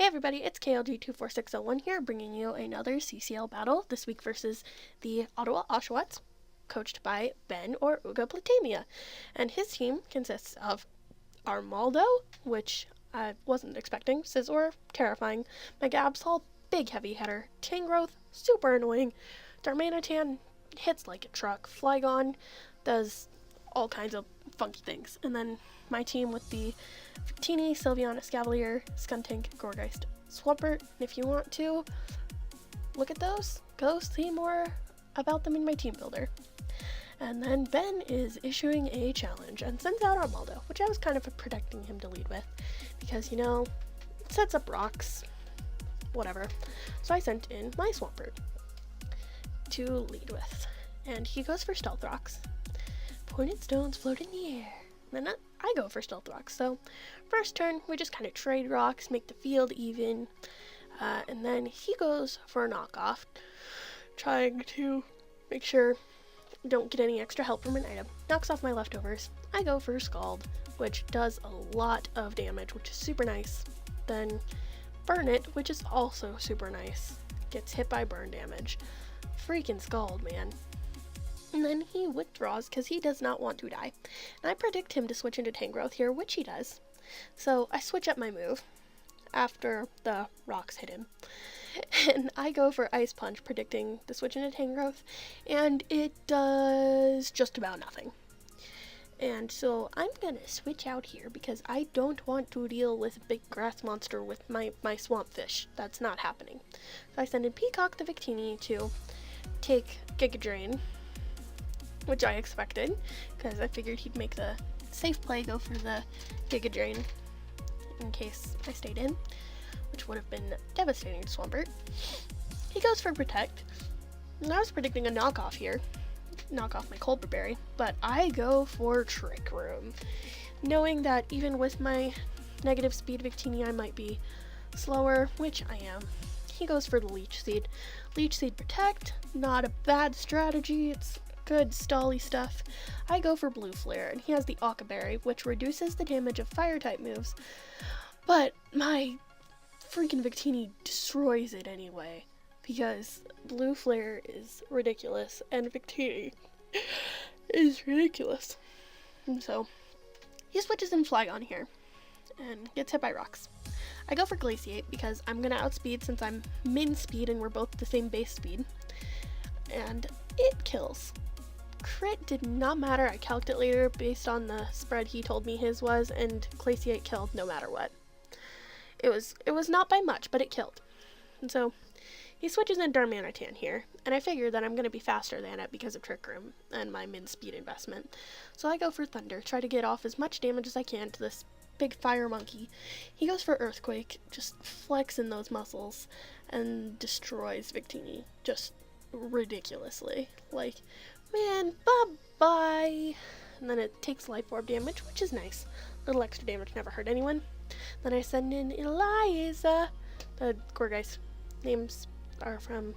Hey everybody, it's KLG24601 here, bringing you another CCL battle, this week versus the Ottawa Oshawotts, coached by Ben or Uga Platamia. And his team consists of Armaldo, which I wasn't expecting, Scizor, terrifying, Megabsol, big heavy hitter, Tangrowth, super annoying, Darmanitan, hits like a truck, Flygon, does all kinds of funky things. And then my team with the Victini, Sylveon, Escavalier, Skuntank, Gourgeist, Swampert. And if you want to look at those, go see more about them in my team builder. And then Ben is issuing a challenge and sends out Armaldo, which I was kind of protecting him to lead with because, you know, it sets up rocks, whatever. So I sent in my Swampert to lead with. And he goes for Stealth Rocks. Pointed stones float in the air. Then I go for Stealth Rocks. So first turn, we just kind of trade rocks, make the field even. And then he goes for a knockoff, trying to make sure I don't get any extra help from an item. Knocks off my leftovers. I go for Scald, which does a lot of damage, which is super nice. Then Burn It, which is also super nice. Gets hit by burn damage. Freaking Scald, man. And then he withdraws because he does not want to die. And I predict him to switch into Tangrowth here, which he does. So I switch up my move after the rocks hit him. And I go for Ice Punch, predicting the switch into Tangrowth. And it does just about nothing. And so I'm going to switch out here because I don't want to deal with a big grass monster with my Swamp Fish. That's not happening. So I send in Peacock the Victini to take Giga Drain, which I expected, because I figured he'd make the safe play, go for the Giga Drain in case I stayed in, which would have been devastating to Swampert. He goes for Protect, and I was predicting a knockoff here, knock off my Colbur Berry, but I go for Trick Room, knowing that even with my negative speed Victini I might be slower, which I am. He goes for the Leech Seed. Leech Seed Protect, not a bad strategy, it's good stally stuff. I go for Blue Flare, and he has the Occa Berry, which reduces the damage of fire-type moves, but my freaking Victini destroys it anyway, because Blue Flare is ridiculous, and Victini is ridiculous. And so, he switches in Flygon here, and gets hit by rocks. I go for Glaciate, because I'm going to outspeed since I'm min-speed and we're both the same base speed, and it kills. Crit did not matter. I calced it later based on the spread he told me his was, and Glaciate killed no matter what. It was not by much, but it killed. And so he switches in Darmanitan here, and I figure that I'm going to be faster than it because of Trick Room and my min-speed investment. So I go for Thunder, try to get off as much damage as I can to this big fire monkey. He goes for Earthquake, just flexing those muscles, and destroys Victini just ridiculously. Like, man, bye-bye. And then it takes Life Orb damage, which is nice. Little extra damage never hurt anyone. Then I send in Eliza. The Gourgeist names are from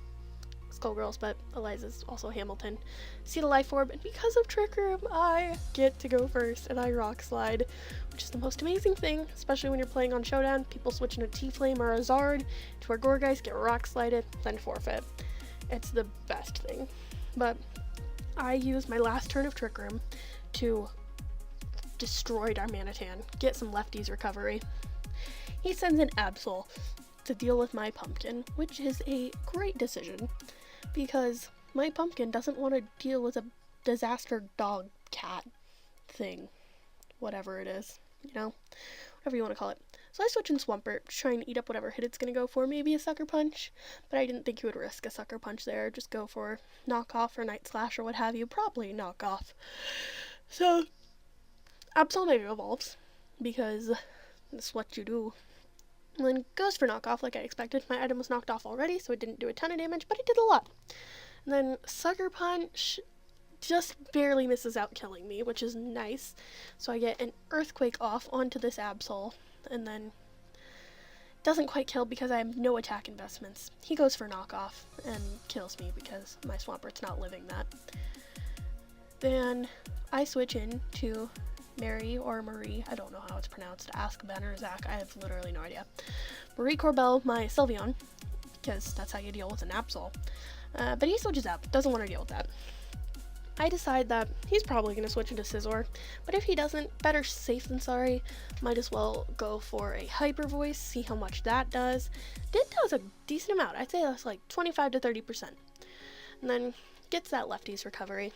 Skullgirls, but Eliza's also Hamilton. See the Life Orb, and because of Trick Room, I get to go first, and I Rock Slide, which is the most amazing thing, especially when you're playing on Showdown. People switch into T-Flame or a Zard to where Gourgeist get Rock Slided, then forfeit. It's the best thing. But I use my last turn of Trick Room to destroy Darmanitan, get some lefties recovery. He sends in Absol to deal with my Pumpkin, which is a great decision because my Pumpkin doesn't want to deal with a disaster dog cat thing, whatever it is, you know, whatever you want to call it. So I switch in Swampert, try and eat up whatever hit it's going to go for, maybe a Sucker Punch, but I didn't think he would risk a Sucker Punch there, just go for Knockoff or Night Slash or what have you, probably Knockoff. So Absol maybe evolves, because that's what you do. And then goes for Knockoff like I expected. My item was knocked off already, so it didn't do a ton of damage, but it did a lot. And then Sucker Punch just barely misses out killing me, which is nice. So I get an Earthquake off onto this Absol, and then doesn't quite kill because I have no attack investments. He goes for Knockoff and kills me because my Swampert's not living that. Then I switch in to Mary or Marie, I don't know how it's pronounced, ask Ben or Zach, I have literally no idea. Marie Corbell, my Sylveon, because that's how you deal with an Absol. But he switches out, doesn't want to deal with that. I decide that he's probably going to switch into Scizor, but if he doesn't, better safe than sorry. Might as well go for a Hyper Voice, see how much that does. It does a decent amount, I'd say that's like 25 to 30%. And then gets that Lefty's recovery.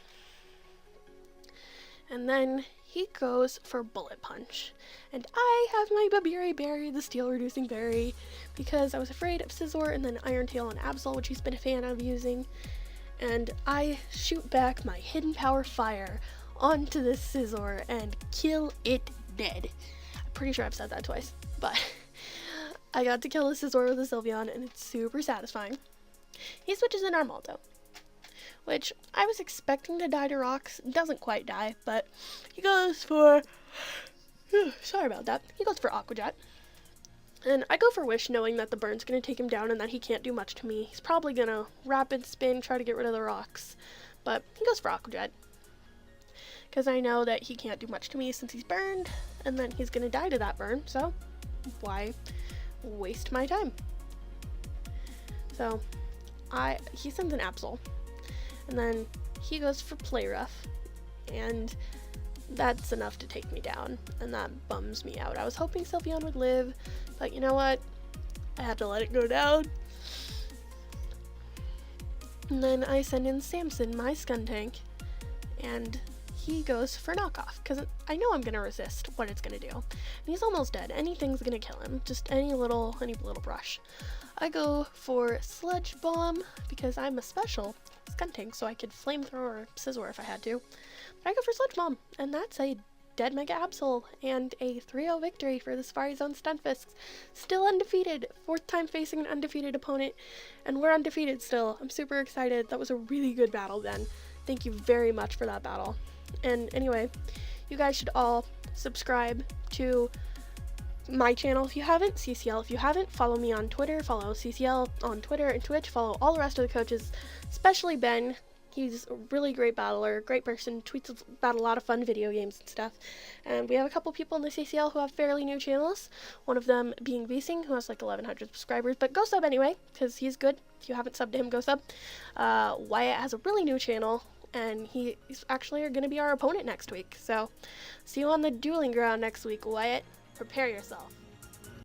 And then he goes for Bullet Punch. And I have my Babiri Berry, the Steel Reducing Berry, because I was afraid of Scizor and then Iron Tail and Absol, which he's been a fan of using. And I shoot back my Hidden Power Fire onto this Scizor and kill it dead. I'm pretty sure I've said that twice, but I got to kill a Scizor with a Sylveon, and it's super satisfying. He switches in Armaldo, which I was expecting to die to rocks. Doesn't quite die, but he goes for... sorry about that. He goes for Aqua Jet. And I go for Wish, knowing that the burn's going to take him down and that he can't do much to me. He's probably going to Rapid Spin, try to get rid of the rocks. But he goes for Aqua Jet, because I know that he can't do much to me since he's burned, and then he's going to die to that burn, so why waste my time? So he sends an Absol, and then he goes for Play Rough, and that's enough to take me down, and that bums me out. I was hoping Sylveon would live, but you know what? I had to let it go down. And then I send in Samson, my Skuntank, and he goes for Knockoff, because I know I'm going to resist what it's going to do. And he's almost dead. Anything's going to kill him. Just any little brush. I go for Sludge Bomb, because I'm a special Skuntank, so I could Flamethrower Scizor if I had to. But I go for Sludge Bomb, and that's a dead Mega Absol, and a 3-0 victory for the Safari Zone Stunfisks. Still undefeated, 4th time facing an undefeated opponent, and we're undefeated still. I'm super excited. That was a really good battle, Ben. Thank you very much for that battle. And anyway, you guys should all subscribe to my channel if you haven't, CCL if you haven't, follow me on Twitter, follow CCL on Twitter and Twitch, follow all the rest of the coaches, especially Ben. He's a really great battler, great person, tweets about a lot of fun video games and stuff. And we have a couple people in the CCL who have fairly new channels, one of them being Weezing, who has like 1,100 subscribers, but go sub anyway, because he's good. If you haven't subbed to him, go sub. Wyatt has a really new channel, and he's actually going to be our opponent next week. So, see you on the dueling ground next week, Wyatt. Prepare yourself.